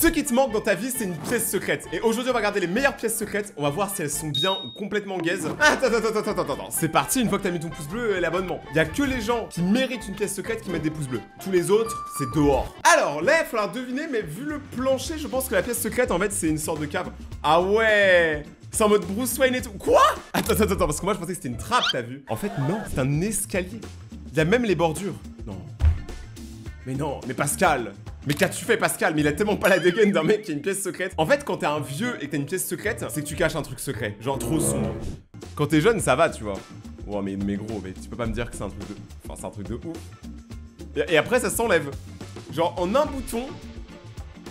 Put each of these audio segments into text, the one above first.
Ce qui te manque dans ta vie, c'est une pièce secrète. Et aujourd'hui, on va regarder les meilleures pièces secrètes. On va voir si elles sont bien ou complètement gaze. Attends. C'est parti, une fois que t'as mis ton pouce bleu et l'abonnement. Il y a que les gens qui méritent une pièce secrète qui mettent des pouces bleus. Tous les autres, c'est dehors. Alors là, il va falloir deviner, mais vu le plancher, je pense que la pièce secrète, en fait, c'est une sorte de cave. Ah ouais! C'est en mode Bruce Wayne et tout. Quoi? Attends, parce que moi, je pensais que c'était une trappe, t'as vu? En fait, non, c'est un escalier. Il y a même les bordures. Non, mais Pascal! Mais qu'as-tu fait, Pascal? Mais il a tellement pas la dégaine d'un mec qui a une pièce secrète. En fait, quand t'es un vieux et que t'as une pièce secrète, c'est que tu caches un truc secret. Genre trop sombre. Quand t'es jeune, ça va, tu vois. Ouais, mais gros, mais tu peux pas me dire que c'est un truc de... Enfin, c'est un truc de ouf. Et après, ça s'enlève. Genre, en un bouton,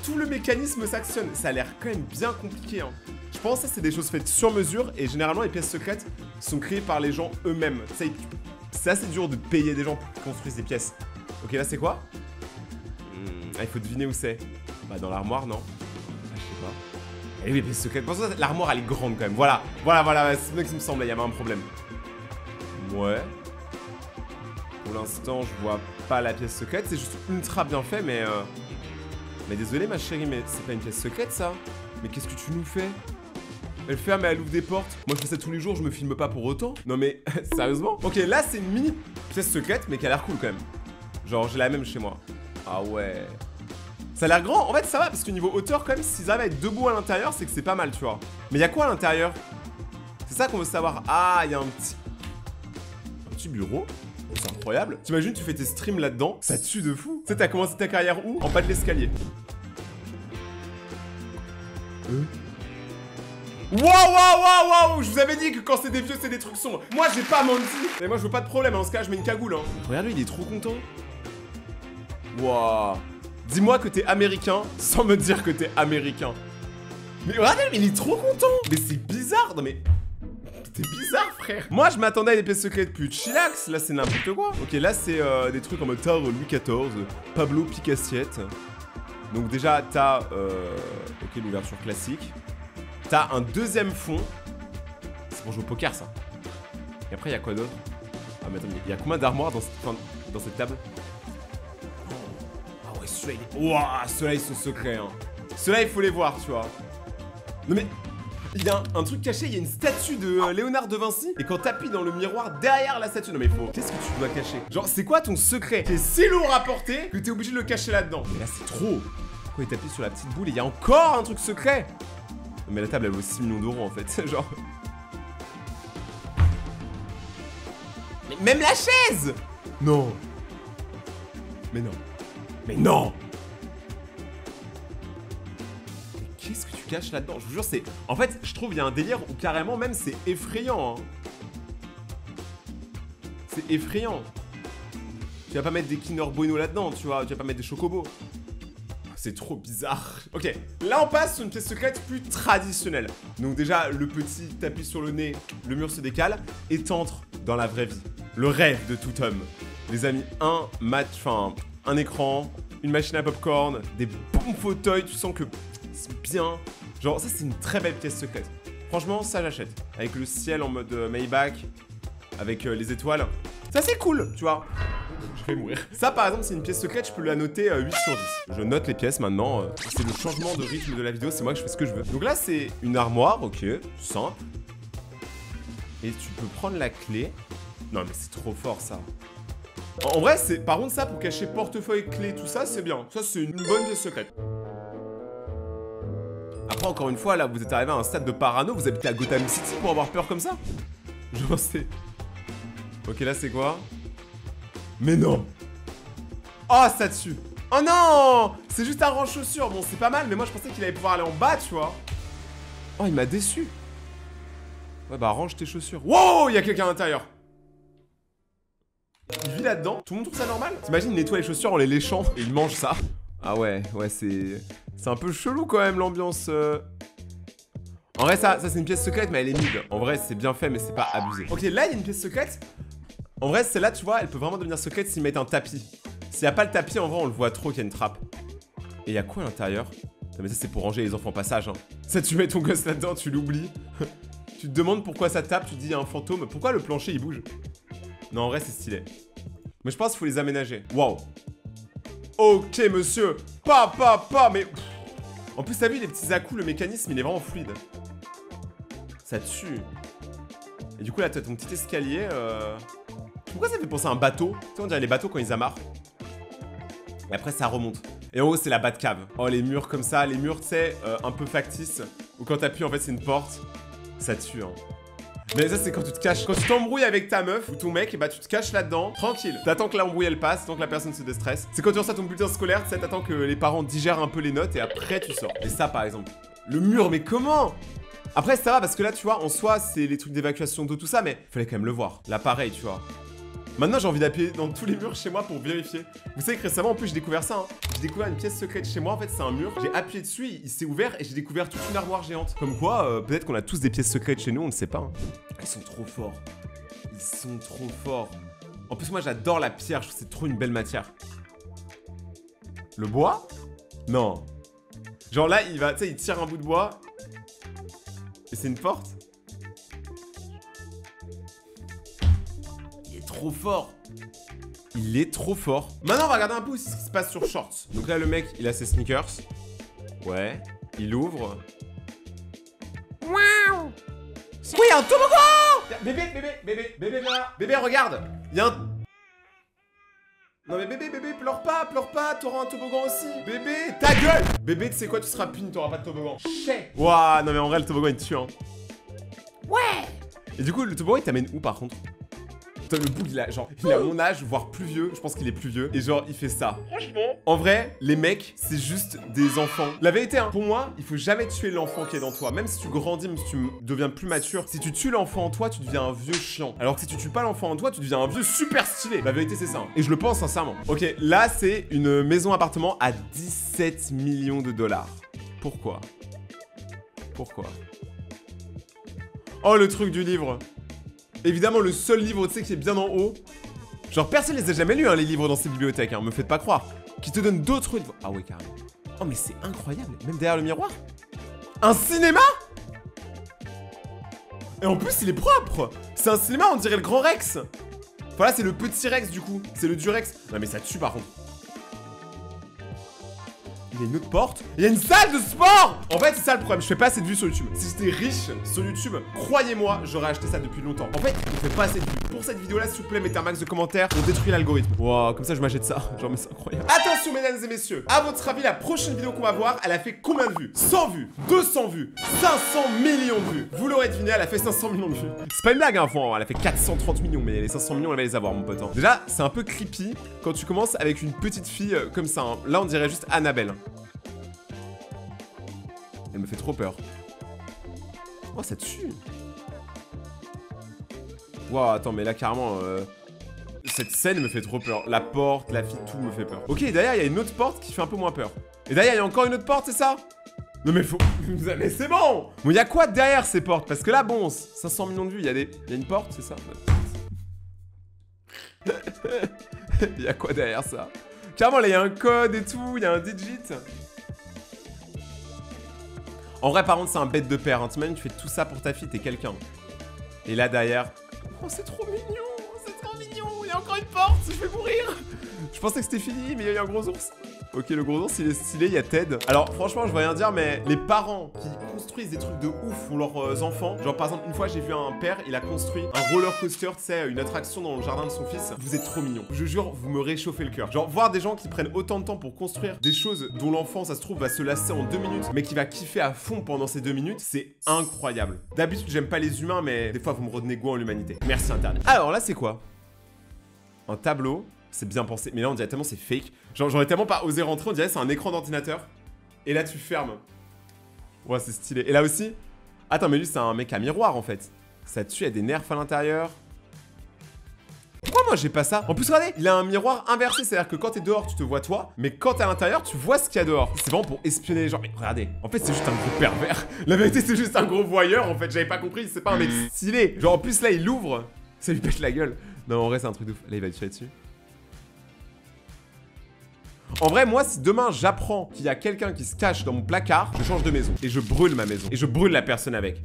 tout le mécanisme s'actionne. Ça a l'air quand même bien compliqué, hein. Je pense que ça, c'est des choses faites sur mesure. Et généralement, les pièces secrètes sont créées par les gens eux-mêmes. C'est assez dur de payer des gens pour qu'ils construisent des pièces. Ok, là, c'est quoi? Ah, il faut deviner où c'est. Bah, dans l'armoire, non? Ah, je sais pas. Eh oui, pièce secrète. Pour ça, l'armoire, elle est grande quand même. Voilà, c'est bien que ça me semblait, il y avait un problème. Ouais. Pour l'instant, je vois pas la pièce secrète. C'est juste ultra bien fait, mais... Mais désolé, ma chérie, mais c'est pas une pièce secrète, ça. Mais qu'est-ce que tu nous fais? Elle ferme et elle ouvre des portes. Moi, je fais ça tous les jours, je me filme pas pour autant. Non, mais sérieusement? Ok, là, c'est une mini pièce secrète, mais qui a l'air cool quand même. Genre, j'ai la même chez moi. Ah ouais. Ça a l'air grand. En fait, ça va, parce que niveau hauteur, quand même, s'ils arrivent à être debout à l'intérieur, c'est que c'est pas mal, tu vois. Mais il y a quoi à l'intérieur? C'est ça qu'on veut savoir. Ah, il y a un petit bureau. C'est incroyable. T'imagines, tu fais tes streams là-dedans. Ça tue de fou. Tu sais, t'as commencé ta carrière où? En bas de l'escalier. Waouh! Je vous avais dit que quand c'est des vieux, c'est des trucs sombres. Moi, j'ai pas menti. Mais moi, je veux pas de problème. Dans ce cas, je mets une cagoule, hein. Regarde, lui, il est trop content. Waouh. Dis-moi que t'es américain sans me dire que t'es américain. Mais regardez, mais il est trop content. Mais c'est bizarre. Non, mais... T'es bizarre, frère. Moi, je m'attendais à des pièces secrètes plus chillax. Là, c'est n'importe quoi. Ok, là, c'est des trucs en mode tard Louis XIV, Pablo Picassiette. Donc déjà, t'as... ok, l'ouverture classique. T'as un deuxième fond. C'est pour jouer au poker, ça. Et après, il y a quoi d'autre? Ah, mais attends, il y a combien d'armoires dans cette table? Ah ouais, ceux-là, Ouah, ceux-là, ils sont secrets, hein. Ceux-là, il faut les voir, tu vois. Non, mais... Il y a un truc caché, il y a une statue de Léonard de Vinci. Et quand t'appuies dans le miroir derrière la statue... Non, mais faut... Qu'est-ce que tu dois cacher? Genre, c'est quoi ton secret? C'est si lourd à porter que t'es obligé de le cacher là-dedans. Mais là, c'est trop. Pourquoi il t'appuie sur la petite boule et il y a encore un truc secret? Mais la table, elle vaut 6 millions d'euros, en fait. Genre... Mais même la chaise! Non. Mais non. Mais non! Mais qu'est-ce que tu caches là-dedans? Je vous jure, c'est... En fait, je trouve il y a un délire où carrément même c'est effrayant, hein. C'est effrayant. Tu vas pas mettre des Kinder Bueno là-dedans, tu vois. Tu vas pas mettre des chocobos. C'est trop bizarre. Ok, là on passe sur une pièce secrète plus traditionnelle. Donc déjà, le petit tapis sur le nez, le mur se décale, et t'entres dans la vraie vie. Le rêve de tout homme. Les amis, un écran, une machine à popcorn, des bons fauteuils, tu sens que c'est bien. Genre, ça c'est une très belle pièce secrète. Franchement, ça j'achète. Avec le ciel en mode Maybach, avec les étoiles. Ça c'est cool, tu vois. Je vais mourir. Ça par exemple c'est une pièce secrète, je peux la noter 8 sur 10. Je note les pièces maintenant, c'est le changement de rythme de la vidéo, c'est moi que je fais ce que je veux. Donc là c'est une armoire, ok, simple. Et tu peux prendre la clé. Non mais c'est trop fort ça. En vrai c'est, par contre ça pour cacher portefeuille, clé, tout ça c'est bien. Ça c'est une bonne pièce secrète. Après encore une fois là vous êtes arrivé à un stade de parano, vous habitez à Gotham City pour avoir peur comme ça? Genre c'est... Ok là c'est quoi? Mais non! Oh, ça tue! Oh non! C'est juste un rang chaussure. Bon, c'est pas mal, mais moi je pensais qu'il allait pouvoir aller en bas, tu vois. Oh, il m'a déçu. Ouais, bah range tes chaussures. Wow! Il y a quelqu'un à l'intérieur. Il vit là-dedans. Tout le monde trouve ça normal? T'imagines, il nettoie les chaussures en les léchant et il mange ça. Ah ouais, c'est un peu chelou quand même l'ambiance. En vrai, ça c'est une pièce secrète, mais elle est mid. En vrai, c'est bien fait, mais c'est pas abusé. Ok, là, il y a une pièce secrète. En vrai, celle-là, tu vois, elle peut vraiment devenir secrète s'ils mettent un tapis. S'il n'y a pas le tapis, en vrai, on le voit trop qu'il y a une trappe. Et il y a quoi à l'intérieur? Mais ça, c'est pour ranger les enfants passage, hein. Ça, tu mets ton gosse là-dedans, tu l'oublies. Tu te demandes pourquoi ça tape, tu te dis, il y a un fantôme. Pourquoi le plancher, il bouge? Non, en vrai, c'est stylé. Mais je pense qu'il faut les aménager. Waouh. Ok, monsieur. Mais... En plus, t'as vu les petits à-coups, le mécanisme, il est vraiment fluide. Ça tue. Et du coup, là, t'as ton petit escalier. Pourquoi ça fait penser à un bateau? Tu sais, on dirait les bateaux quand ils amarrent. Et après, ça remonte. Et en haut, c'est la Batcave. Oh, les murs comme ça. Les murs, tu sais, un peu factices. Ou quand t'appuies, en fait, c'est une porte. Ça tue, hein. Mais ça, c'est quand tu te caches. Quand tu t'embrouilles avec ta meuf ou ton mec, et bah tu te caches là-dedans, tranquille. T'attends que l'embrouille elle passe, tant que la personne se déstresse. C'est quand tu reçois ton bulletin scolaire, tu sais, t'attends que les parents digèrent un peu les notes et après tu sors. Et ça, par exemple. Le mur, mais comment? Après, ça va parce que là, tu vois, en soi, c'est les trucs d'évacuation d'eau, tout ça, mais fallait quand même le voir. Là, pareil, tu vois. Maintenant, j'ai envie d'appuyer dans tous les murs chez moi pour vérifier. Vous savez que récemment, en plus, j'ai découvert ça. Hein. J'ai découvert une pièce secrète chez moi. En fait, c'est un mur. J'ai appuyé dessus, il s'est ouvert et j'ai découvert toute une armoire géante. Comme quoi, peut-être qu'on a tous des pièces secrètes chez nous, on ne sait pas. Hein. Ils sont trop forts. Ils sont trop forts. En plus, moi, j'adore la pierre. Je trouve que c'est trop une belle matière. Le bois? Non. Genre là, il va, tu sais, il tire un bout de bois. Et c'est une porte? Il est trop fort. Il est trop fort. Maintenant, on va regarder un peu aussi ce qui se passe sur Shorts. Donc là, le mec, il a ses sneakers. Ouais. Il ouvre. Waouh! Oui, un toboggan! Bébé, là. Bébé, regarde. Il y a un... Non mais bébé, pleure pas, t'auras un toboggan aussi. Bébé, ta gueule. Bébé, tu sais quoi, tu seras puni, t'auras pas de toboggan. Chais. Ouah, non mais en vrai, le toboggan, il te tue, hein. Ouais. Et du coup, le toboggan, il t'amène où, par contre? Putain, le bout, il a mon âge, voire plus vieux. Je pense qu'il est plus vieux. Et genre, il fait ça. Franchement. En vrai, les mecs, c'est juste des enfants. La vérité, hein, pour moi, il faut jamais tuer l'enfant qui est dans toi. Même si tu grandis, même si tu deviens plus mature. Si tu tues l'enfant en toi, tu deviens un vieux chiant. Alors que si tu tues pas l'enfant en toi, tu deviens un vieux super stylé. La vérité, c'est ça. Hein. Et je le pense sincèrement. Ok, là, c'est une maison-appartement à 17 millions de dollars. Pourquoi? Pourquoi? Oh, le truc du livre. Évidemment, le seul livre, tu sais, qui est bien en haut. Genre, personne les a jamais lus, hein, les livres dans ces bibliothèques, hein, me faites pas croire. Qui te donne d'autres livres. Ah ouais, carrément. Oh, mais c'est incroyable. Même derrière le miroir. Un cinéma? Et en plus, il est propre. C'est un cinéma, on dirait le Grand Rex. Voilà, c'est le petit Rex, du coup. C'est le Durex. Non, mais ça tue, par contre. Il y a une autre porte. Il y a une salle de sport. En fait, c'est ça le problème. Je fais pas assez de vues sur YouTube. Si j'étais riche sur YouTube, croyez-moi, j'aurais acheté ça depuis longtemps. En fait, on fait pas assez de vues. Pour cette vidéo-là, s'il vous plaît, mettez un max de commentaires. On détruit l'algorithme. Wow, comme ça, je m'achète ça. Genre, mais c'est incroyable. Attention, mesdames et messieurs. À votre avis, la prochaine vidéo qu'on va voir, elle a fait combien de vues? 100 vues, 200 vues, 500 millions de vues. Vous l'aurez deviné, elle a fait 500 millions de vues. C'est pas une blague, hein, elle a fait 430 millions, mais les 500 millions, elle va les avoir, mon pote. Hein. Déjà, c'est un peu creepy quand tu commences avec une petite fille comme ça. Hein. Là, on dirait juste Annabelle. Elle me fait trop peur. Oh, ça tue. Wow, attends, mais là, carrément, cette scène me fait trop peur. La porte, la fille, tout me fait peur. Ok, derrière, il y a une autre porte qui fait un peu moins peur. Et derrière, il y a encore une autre porte, c'est ça? Non, mais faut... Mais c'est bon! Bon, il y a quoi derrière ces portes? Parce que là, bon, 500 millions de vues, il y a une porte, c'est ça? Il y a quoi derrière ça? Carrément, là, il y a un code et tout, il y a un digit. En vrai, par contre, c'est un bête de père. Hein. T'imagines, tu fais tout ça pour ta fille, t'es quelqu'un. Et là, derrière... Oh, c'est trop mignon. C'est trop mignon. Il y a encore une porte. Je vais mourir. Je pensais que c'était fini, mais il y a eu un gros ours. Ok, le gros ours, il est stylé. Il y a Ted. Alors, franchement, je veux rien dire, mais les parents qui construisent des trucs de ouf pour leurs enfants... Genre, par exemple, une fois, j'ai vu un père, il a construit un roller coaster, tu sais, une attraction dans le jardin de son fils. Vous êtes trop mignons. Je jure, vous me réchauffez le cœur. Genre, voir des gens qui prennent autant de temps pour construire des choses dont l'enfant, ça se trouve, va se lasser en 2 minutes, mais qui va kiffer à fond pendant ces 2 minutes, c'est incroyable. D'habitude, j'aime pas les humains, mais des fois, vous me redonnez goût en l'humanité. Merci, Internet. Alors, là, c'est quoi? Un tableau. C'est bien pensé. Mais là, on dirait tellement c'est fake. Genre, j'aurais tellement pas osé rentrer. On dirait c'est un écran d'ordinateur. Et là, tu fermes. Ouais, c'est stylé. Et là aussi... Attends, mais lui, c'est un mec à miroir, en fait. Ça tue, il y a des nerfs à l'intérieur. Pourquoi moi, j'ai pas ça? En plus, regardez, il a un miroir inversé. C'est-à-dire que quand t'es dehors, tu te vois toi. Mais quand t'es à l'intérieur, tu vois ce qu'il y a dehors. C'est vraiment pour espionner les gens. Mais regardez. En fait, c'est juste un gros pervers. La vérité, c'est juste un gros voyeur, en fait. J'avais pas compris. C'est pas un mec stylé. Genre, en plus, là, il l'ouvre. Ça lui pète la gueule. Non, en vrai, c'est un truc de ouf. Là, il va tirer dessus. En vrai, moi, si demain j'apprends qu'il y a quelqu'un qui se cache dans mon placard, je change de maison. Et je brûle ma maison. Et je brûle la personne avec.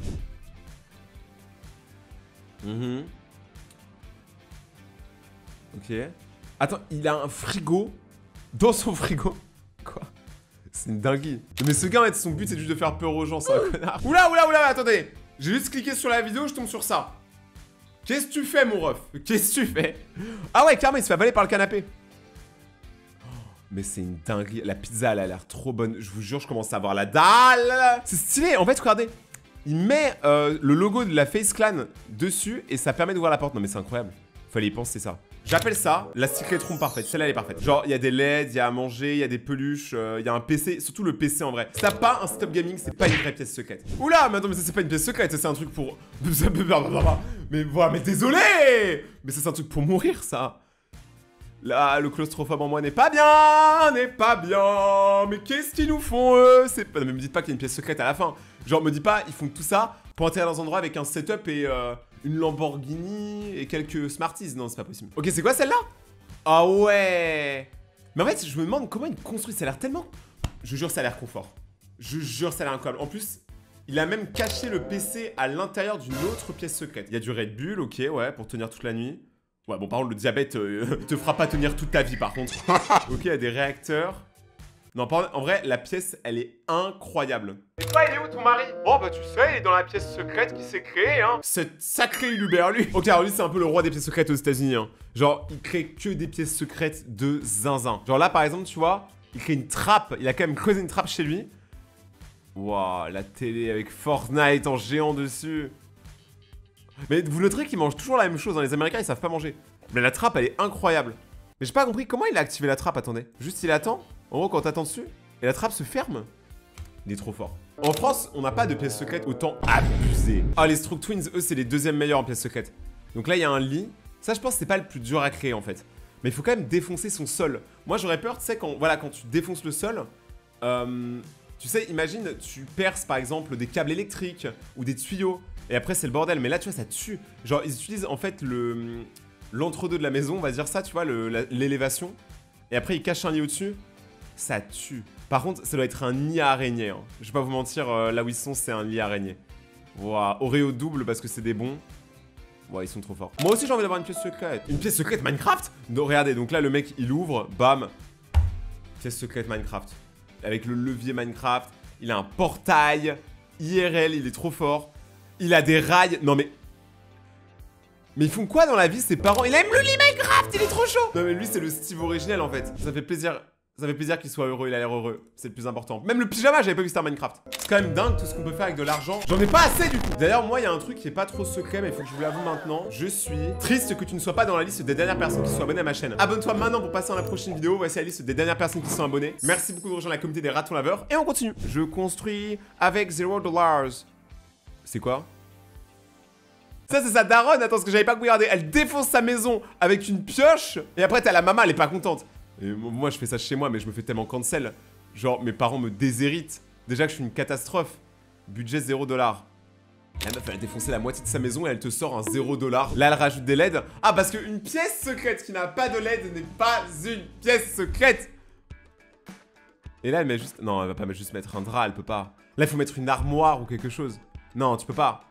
Ok. Attends, il a un frigo dans son frigo. Quoi? C'est une dinguerie. Mais ce gars, en fait, son but, c'est juste de faire peur aux gens, c'est un connard. Oula, oula, oula, attendez. J'ai juste cliqué sur la vidéo, je tombe sur ça. Qu'est-ce que tu fais, mon ref? Qu'est-ce que tu fais? Ah ouais, carrément, il se fait avaler par le canapé. Mais c'est une dinguerie. La pizza, elle a l'air trop bonne. Je vous jure, je commence à avoir la dalle. C'est stylé. En fait, regardez. Il met le logo de la Face Clan dessus et ça permet d'ouvrir la porte. Non, mais c'est incroyable. Fallait y penser, ça. J'appelle ça la secret room parfaite. Celle-là, elle est parfaite. Genre, il y a des LED, il y a à manger, il y a des peluches, il y a un PC. Surtout le PC en vrai. Si t'as pas un setup gaming, c'est pas une vraie pièce secrète. Oula, mais attends, mais ça, c'est pas une pièce secrète. Ça, c'est un truc pour. Mais voilà, mais désolé. Mais ça, c'est un truc pour mourir, ça. Là, le claustrophobe en moi n'est pas bien, Mais qu'est-ce qu'ils nous font, eux? C'est pas... Non, mais me dites pas qu'il y a une pièce secrète à la fin. Genre, me dis pas, ils font tout ça pour atterrir dans un endroit avec un setup et une Lamborghini et quelques Smarties. Non, c'est pas possible. Ok, c'est quoi celle-là? Ah ouais. Mais en fait, je me demande comment ils construisent. Ça a l'air tellement... Je jure, ça a l'air confort. Je jure, ça a l'air incroyable. En plus, il a même caché le PC à l'intérieur d'une autre pièce secrète. Il y a du Red Bull, ok, ouais, pour tenir toute la nuit. Ouais, bon, par contre, le diabète te fera pas tenir toute ta vie, par contre. Ok, il y a des réacteurs. Non, en vrai, la pièce, elle est incroyable. Et toi, il est où, ton mari? Oh, bah, tu sais, il est dans la pièce secrète qui s'est créée, hein. Cette sacrée Uluberlu. Ok, alors lui, c'est un peu le roi des pièces secrètes aux États-Unis, hein. Genre, il crée que des pièces secrètes de zinzin. Genre là, par exemple, tu vois, il crée une trappe. Il a quand même creusé une trappe chez lui. Waouh, la télé avec Fortnite en géant dessus. Mais vous noterez qu'ils mangent toujours la même chose, hein. Les Américains, ils savent pas manger. Mais la trappe, elle est incroyable. Mais j'ai pas compris comment il a activé la trappe, attendez. Juste, il attend. En gros, quand t'attends dessus, et la trappe se ferme. Il est trop fort. En France, on n'a pas de pièces secrètes autant abusées. Ah, les Stroke Twins, eux, c'est les deuxièmes meilleurs en pièces secrètes. Donc là, il y a un lit. Ça, je pense que c'est pas le plus dur à créer, en fait. Mais il faut quand même défoncer son sol. Moi, j'aurais peur, tu sais, quand tu défonces le sol... tu sais, imagine, tu perces, par exemple, des câbles électriques ou des tuyaux. Et après, c'est le bordel. Mais là, tu vois, ça tue. Genre, ils utilisent, en fait, l'entre-deux de la maison, on va dire ça, tu vois, l'élévation. Et après, ils cachent un lit au-dessus. Ça tue. Par contre, ça doit être un nid à araignée. Hein. Je vais pas vous mentir, là où ils sont, c'est un lit à araignée. Waouh, Oreo double parce que c'est des bons. Waouh, ils sont trop forts. Moi aussi, j'ai envie d'avoir une pièce secrète. Une pièce secrète Minecraft? Non, regardez, donc là, le mec, il ouvre, bam. Pièce secrète Minecraft. Avec le levier Minecraft. Il a un portail. IRL, il est trop fort. Il a des rails. Non, mais ils font quoi dans la vie, ses parents? Il aime le lit Minecraft, il est trop chaud. Non, mais lui, c'est le Steve originel, en fait. Ça fait plaisir. Ça fait plaisir qu'il soit heureux, il a l'air heureux. C'est le plus important. Même le pyjama, j'avais pas vu Star Minecraft. C'est quand même dingue tout ce qu'on peut faire avec de l'argent. J'en ai pas assez du coup. D'ailleurs, moi, il y a un truc qui est pas trop secret, mais il faut que je vous l'avoue maintenant. Je suis triste que tu ne sois pas dans la liste des dernières personnes qui sont abonnées à ma chaîne. Abonne-toi maintenant pour passer dans la prochaine vidéo. Voici la liste des dernières personnes qui sont abonnées. Merci beaucoup de rejoindre la communauté des ratons laveurs. Et on continue. Je construis avec $0. C'est quoi? Ça, c'est sa daronne. Attends, ce que j'avais pas regardé. Elle défonce sa maison avec une pioche. Et après, t'as la maman, elle est pas contente. Et moi, je fais ça chez moi, mais je me fais tellement cancel. Genre, mes parents me déshéritent. Déjà que je suis une catastrophe. Budget $0. La meuf, elle a défoncé la moitié de sa maison et elle te sort un $0. Là, elle rajoute des LED. Ah, parce qu'une pièce secrète qui n'a pas de LED n'est pas une pièce secrète. Et là, elle met juste... Non, elle va pas juste mettre un drap, elle peut pas. Là, il faut mettre une armoire ou quelque chose. Non, tu peux pas.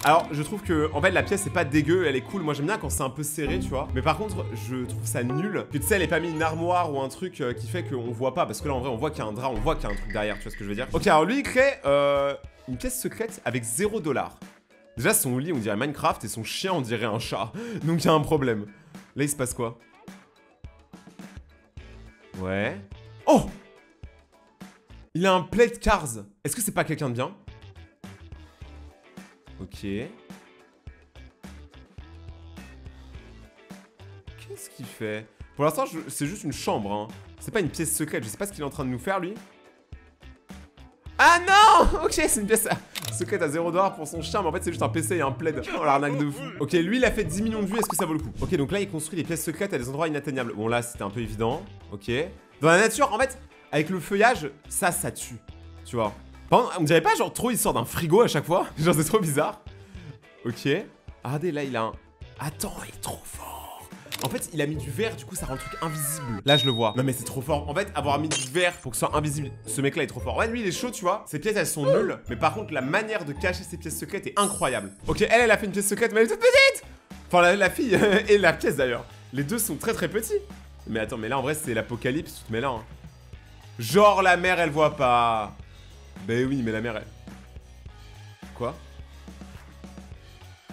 Alors, je trouve que, en fait, la pièce, c'est pas dégueu, elle est cool. Moi, j'aime bien quand c'est un peu serré, tu vois. Mais par contre, je trouve ça nul que, tu sais, elle ait pas mis une armoire ou un truc qui fait qu'on voit pas. Parce que là, en vrai, on voit qu'il y a un drap, on voit qu'il y a un truc derrière, tu vois ce que je veux dire. Ok, alors lui, il crée une pièce secrète avec $0. Déjà, son lit, on dirait Minecraft, et son chien, on dirait un chat. Donc, il y a un problème. Là, il se passe quoi? Ouais. Oh! Il a un plate cars. Est-ce que c'est pas quelqu'un de bien? Ok. Qu'est-ce qu'il fait? Pour l'instant, c'est juste une chambre, hein. C'est pas une pièce secrète. Je sais pas ce qu'il est en train de nous faire, lui. Ah non! Ok, c'est une pièce secrète à $0 pour son chien, mais en fait, c'est juste un PC et un plaid. Oh, l'arnaque de fou. Ok, lui, il a fait 10 millions de vues. Est-ce que ça vaut le coup? Ok, donc là, il construit des pièces secrètes à des endroits inatteignables. Bon, là, c'était un peu évident. Ok. Dans la nature, en fait, avec le feuillage, ça tue. Tu vois? On dirait pas genre trop il sort d'un frigo à chaque fois. Genre c'est trop bizarre. Ok. Ah, regardez là il a un... Attends, il est trop fort. En fait il a mis du verre, du coup ça rend le truc invisible. Là je le vois. Non mais c'est trop fort. En fait avoir mis du verre pour que ce soit invisible, ce mec là est trop fort. Ouais lui il est chaud tu vois. Ses pièces elles sont nulles. Mais par contre la manière de cacher ses pièces secrètes est incroyable. Ok elle a fait une pièce secrète mais elle est toute petite. Enfin la fille et la pièce d'ailleurs. Les deux sont très très petits. Mais attends mais là en vrai c'est l'apocalypse. Tu te mets là hein. Genre la mère elle voit pas. Ben oui mais la mère elle... Quoi?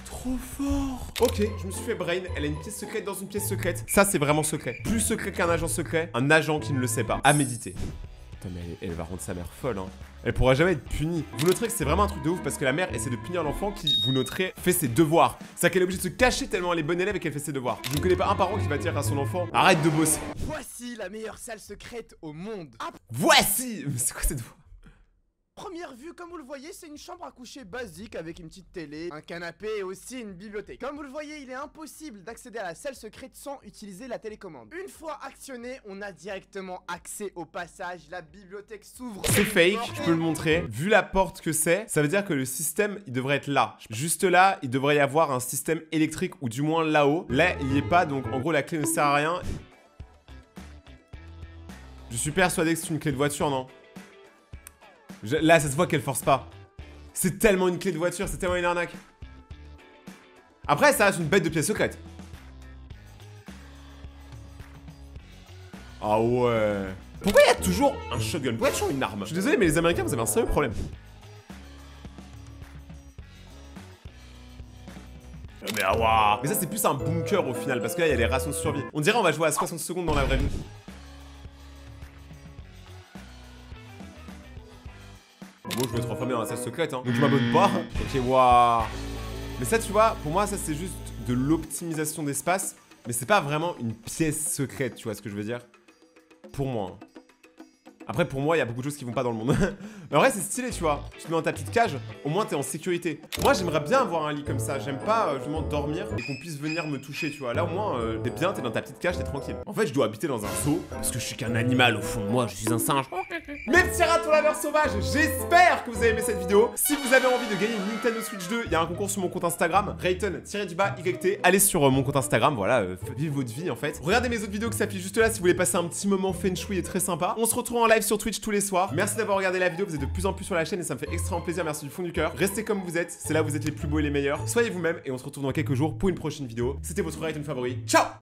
Trop fort. Ok, je me suis fait brain, elle a une pièce secrète dans une pièce secrète. Ça c'est vraiment secret. Plus secret qu'un agent secret, un agent qui ne le sait pas. À méditer. Putain mais elle va rendre sa mère folle hein. Elle pourra jamais être punie. Vous noterez que c'est vraiment un truc de ouf parce que la mère essaie de punir l'enfant qui, vous noterez, fait ses devoirs. C'est-à-dire qu'elle est obligée de se cacher tellement elle est bonne élève et qu'elle fait ses devoirs. Je ne connais pas un parent qui va dire à son enfant arrête de bosser. Voici la meilleure salle secrète au monde. Voici. Mais c'est quoi cette voix? Première vue, comme vous le voyez, c'est une chambre à coucher basique avec une petite télé, un canapé et aussi une bibliothèque. Comme vous le voyez, il est impossible d'accéder à la salle secrète sans utiliser la télécommande. Une fois actionné, on a directement accès au passage, la bibliothèque s'ouvre. C'est fake, je peux le montrer. Vu la porte que c'est, ça veut dire que le système, il devrait être là. Juste là, il devrait y avoir un système électrique ou du moins là-haut. Là, il n'y est pas, donc en gros, la clé ne sert à rien. Je suis persuadé que c'est une clé de voiture, non? Là, ça se voit qu'elle force pas. C'est tellement une clé de voiture, c'est tellement une arnaque. Après, ça reste une bête de pièce secrète. Ah ouais. Pourquoi il y a toujours un shotgun? Pourquoi il y a toujours une arme? Je suis désolé, mais les Américains, vous avez un sérieux problème. Mais ah waouh. Mais ça, c'est plus un bunker au final, parce que là, il y a les rations de survie. On dirait on va jouer à 60 secondes dans la vraie vie. Moi je vais transformer dans la salle secrète hein. Donc je m'abonne pas. Ok waouh. Mais ça tu vois, pour moi ça c'est juste de l'optimisation d'espace. Mais c'est pas vraiment une pièce secrète, tu vois ce que je veux dire. Pour moi hein. Après pour moi il y a beaucoup de choses qui vont pas dans le monde. Mais en vrai c'est stylé tu vois. Tu te mets dans ta petite cage, au moins t'es en sécurité. Moi j'aimerais bien avoir un lit comme ça. J'aime pas justement dormir et qu'on puisse venir me toucher tu vois. Là au moins t'es bien, t'es dans ta petite cage, t'es tranquille. En fait je dois habiter dans un zoo parce que je suis qu'un animal au fond de moi, je suis un singe. Mes petits ratons laveurs sauvages, j'espère que vous avez aimé cette vidéo. Si vous avez envie de gagner une Nintendo Switch 2, il y a un concours sur mon compte Instagram, Rayton-YT. Allez sur mon compte Instagram, voilà, vivez votre vie en fait. Regardez mes autres vidéos qui s'affichent juste là si vous voulez passer un petit moment feng shui et très sympa. On se retrouve en live sur Twitch tous les soirs. Merci d'avoir regardé la vidéo, vous êtes de plus en plus sur la chaîne et ça me fait extrêmement plaisir, merci du fond du cœur. Restez comme vous êtes, c'est là où vous êtes les plus beaux et les meilleurs. Soyez vous-même et on se retrouve dans quelques jours pour une prochaine vidéo. C'était votre Rayton favori. Ciao!